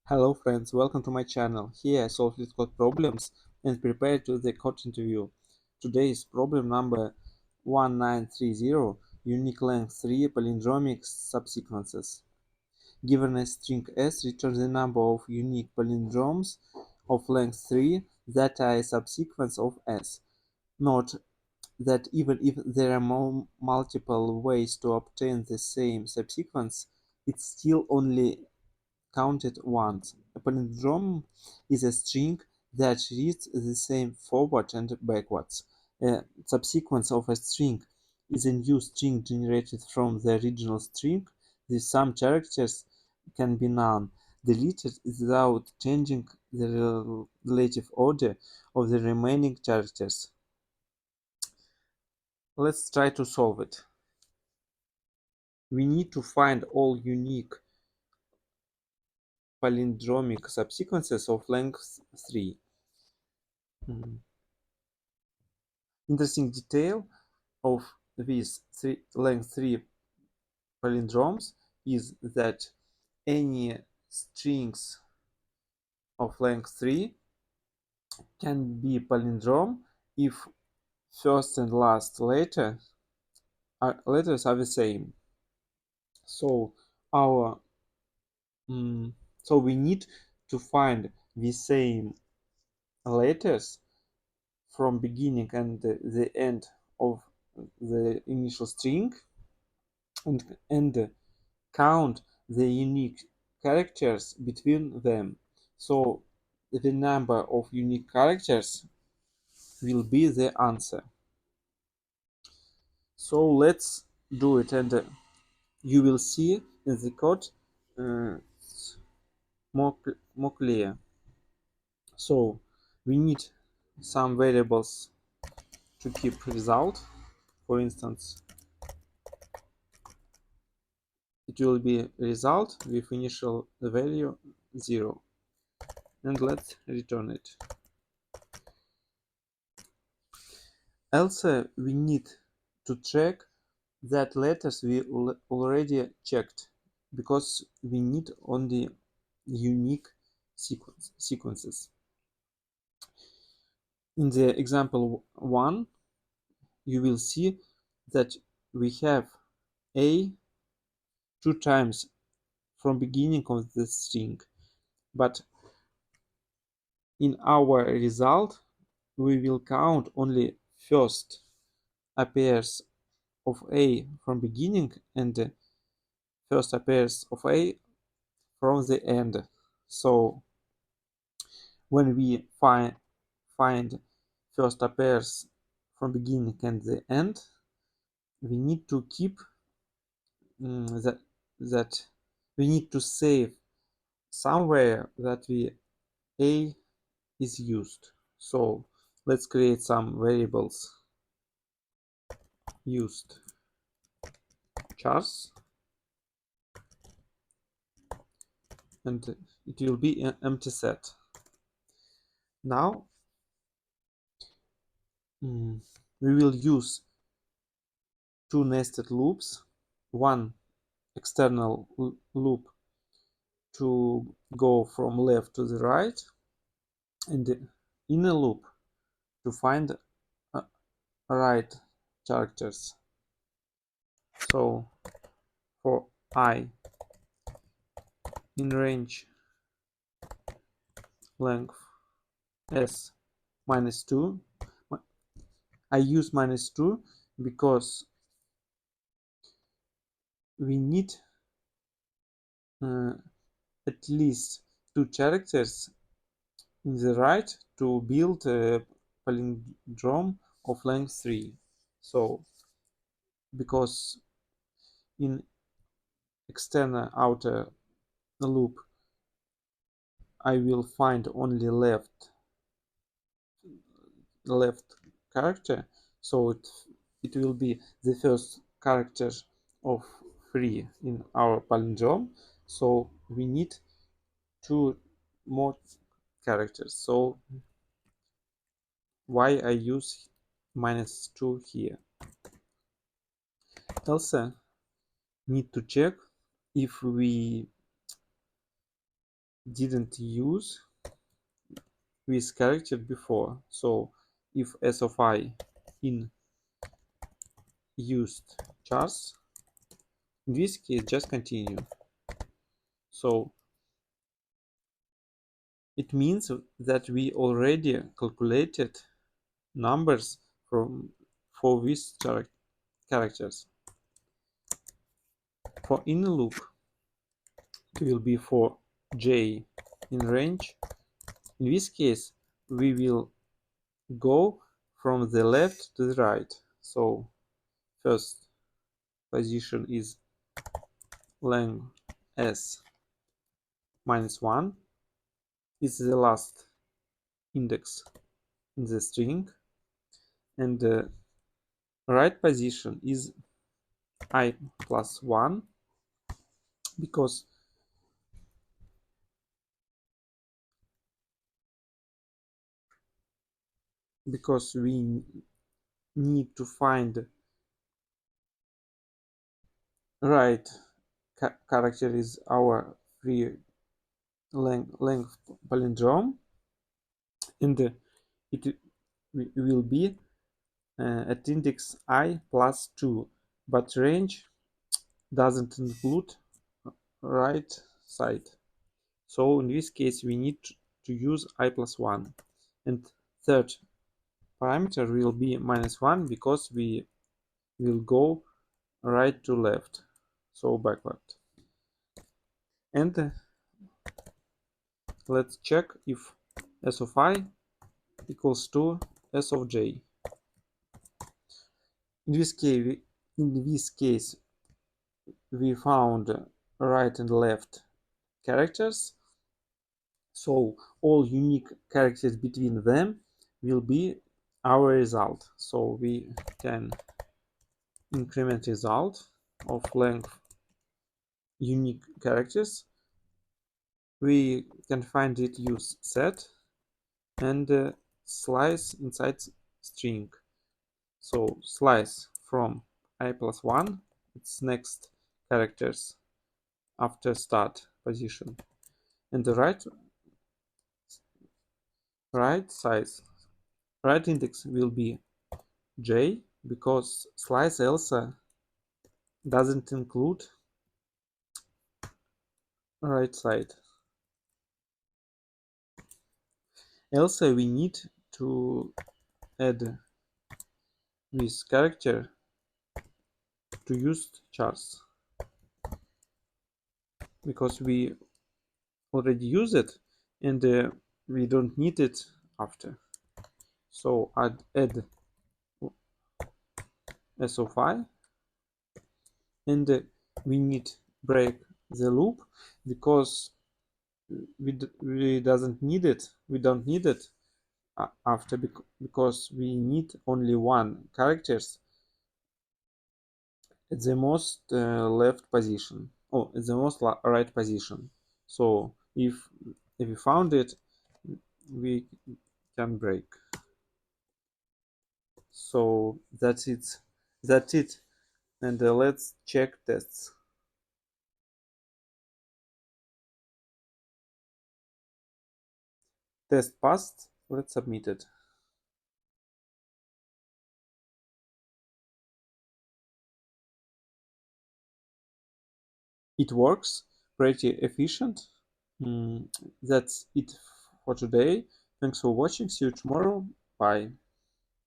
Hello friends, welcome to my channel. Here I solve LeetCode problems and prepare to the code interview. Today's problem number 1930, unique length 3 palindromic subsequences. Given a string s, return the number of unique palindromes of length 3 that are a subsequence of s. Note that even if there are multiple ways to obtain the same subsequence, it's still only counted once. A palindrome is a string that reads the same forward and backwards. A subsequence of a string is a new string generated from the original string. The some characters can be none, deleted without changing the relative order of the remaining characters. Let's try to solve it. We need to find all unique palindromic subsequences of length 3. Interesting detail of these length-3 palindromes is that any strings of length 3 can be palindrome if first and last letters are the same. So our so we need to find the same letters from beginning and the end of the initial string and count the unique characters between them. So the number of unique characters will be the answer. So let's do it, and you will see in the code more clear. So we need some variables to keep result. For instance, it will be result with initial value 0, and let's return it. Also, we need to check that letters we already checked, because we need only unique sequences. In the example 1, you will see that we have a 2 times from beginning of the string, but in our result we will count only first appears of a from beginning and first appears of a from the end. So when we find first appears from beginning and the end, we need to keep that we need to save somewhere that a is used. So let's create some variables. Used chars, and it will be an empty set. Now we will use two nested loops, one external loop to go from left to the right, and the inner loop to find right characters. So for I in range length s -2, I use -2 because we need at least 2 characters in the right to build a palindrome of length 3. So because in external outer loop I will find only left character, so it will be the first character of 3 in our palindrome, so we need 2 more characters. So why I use -2 here. Also need to check if we didn't use this character before. So if s of I in used chars, in this case just continue. So it means that we already calculated numbers for these characters. For inner loop, it will be for j in range. In this case, we will go from the left to the right. So first position is length s minus 1. It's the last index in the string, and the right position is I plus 1 because we need to find right character is our free length palindrome, and it will be at index I plus 2, but range doesn't include right side. So in this case we need to use I plus 1, and third parameter will be minus 1 because we will go right to left, so backward. And let's check if s of I equals to s of j. In this case we found right and left characters, so all unique characters between them will be our result. So we can increment result of length unique characters. We can find it use set and slice inside string. So slice from I plus 1, its next characters after start position, and the right size, right index will be j because slice also doesn't include right side. Also we need to add this character to used chars because we already use it and we don't need it after. So add s of I, and we need break the loop because we don't need it after, because we need only one characters at the most left position, or at the most right position. So if we found it, we can break. So that's it, and let's check tests. Test passed. Let's submit it. It works pretty efficient. That's it for today. Thanks for watching. See you tomorrow. Bye.